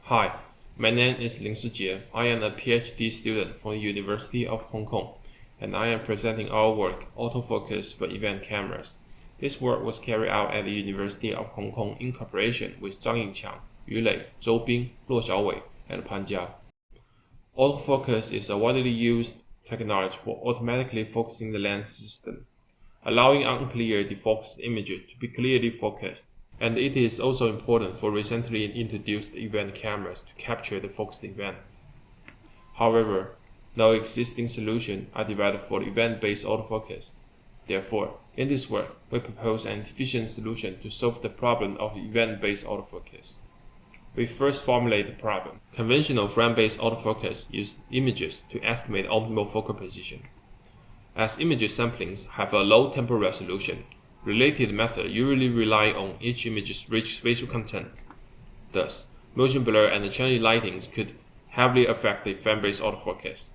Hi, my name is Lin Shijie. I am a PhD student from the University of Hong Kong, and I am presenting our work, Autofocus for Event Cameras. This work was carried out at the University of Hong Kong in cooperation with Zhang Yingqiang, Yu Lei, Zhou Bing, Luo Xiaowei, and Pan Jia. Autofocus is a widely used technology for automatically focusing the lens system, allowing unclear defocused images to be clearly focused. And it is also important for recently introduced event cameras to capture the focused event. However, no existing solutions are developed for event-based autofocus. Therefore, in this work, we propose an efficient solution to solve the problem of event-based autofocus. We first formulate the problem. Conventional frame-based autofocus uses images to estimate optimal focal position. As image samplings have a low temporal resolution, related methods usually rely on each image's rich spatial content. Thus, motion blur and changing lighting could heavily affect the frame-based autofocus.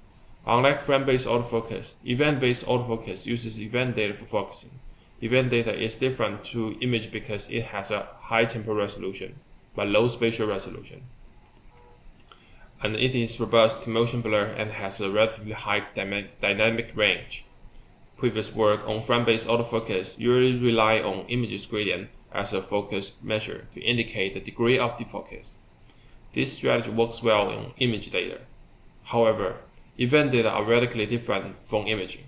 Unlike frame-based autofocus, event-based autofocus uses event data for focusing. Event data is different to image because it has a high temporal resolution, but low spatial resolution. And it is robust to motion blur and has a relatively high dynamic range. Previous work on frame-based autofocus usually rely on image gradient as a focus measure to indicate the degree of defocus. This strategy works well in image data. However, event data are radically different from imaging.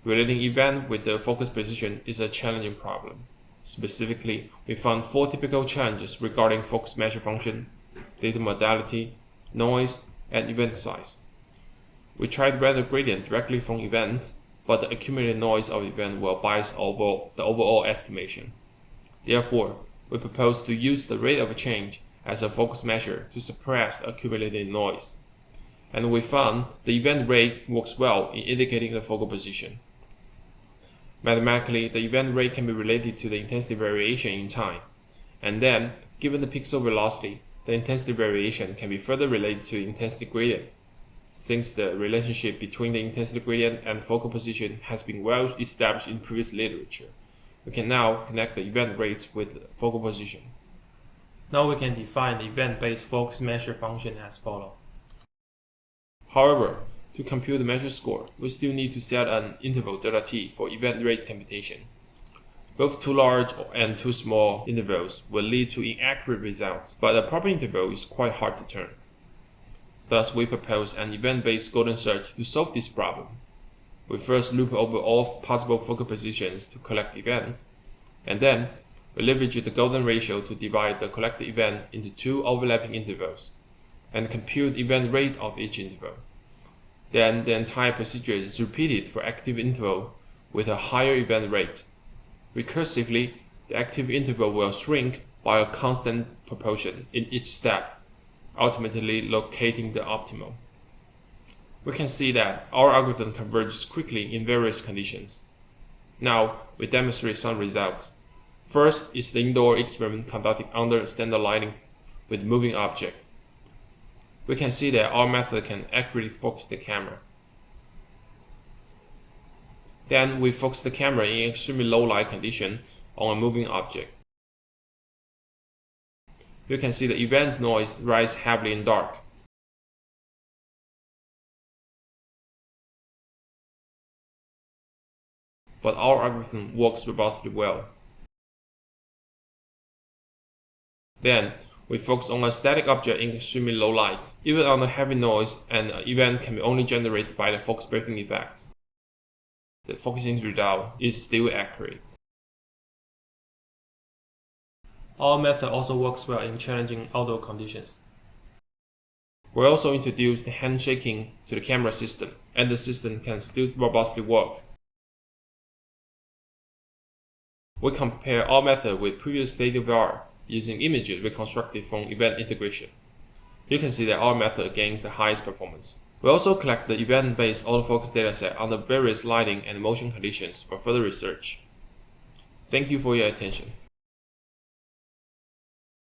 Relating event with the focus position is a challenging problem. Specifically, we found 4 typical challenges regarding focus measure function, data modality, noise, and event size. We tried random gradient directly from events, but the accumulated noise of the event will bias the overall estimation. Therefore, we propose to use the rate of change as a focus measure to suppress the accumulated noise. And we found the event rate works well in indicating the focal position. Mathematically, the event rate can be related to the intensity variation in time. And then, given the pixel velocity, the intensity variation can be further related to the intensity gradient. Since the relationship between the intensity gradient and focal position has been well established in previous literature, we can now connect the event rates with the focal position. Now we can define the event-based focus measure function as follows. However, to compute the measure score, we still need to set an interval delta t for event rate computation. Both too large and too small intervals will lead to inaccurate results, but a proper interval is quite hard to turn. Thus, we propose an event-based golden search to solve this problem. We first loop over all possible focal positions to collect events, and then we leverage the golden ratio to divide the collected event into 2 overlapping intervals, and compute the event rate of each interval. Then the entire procedure is repeated for active interval with a higher event rate. Recursively, the active interval will shrink by a constant proportion in each step, ultimately locating the optimal. We can see that our algorithm converges quickly in various conditions. Now, we demonstrate some results. First is the indoor experiment conducted under standard lighting with moving objects. We can see that our method can accurately focus the camera. Then we focus the camera in extremely low light condition on a moving object. You can see the event noise rise heavily in dark. But our algorithm works robustly well. Then, we focus on a static object in extremely low light. Even under heavy noise, an event can be only generated by the focus breaking effect. The focusing result is still accurate. Our method also works well in challenging outdoor conditions. We also introduced handshaking to the camera system, and the system can still robustly work. We compare our method with previous state-of-the-art using images reconstructed from event integration. You can see that our method gains the highest performance. We also collect the event-based autofocus dataset under various lighting and motion conditions for further research. Thank you for your attention.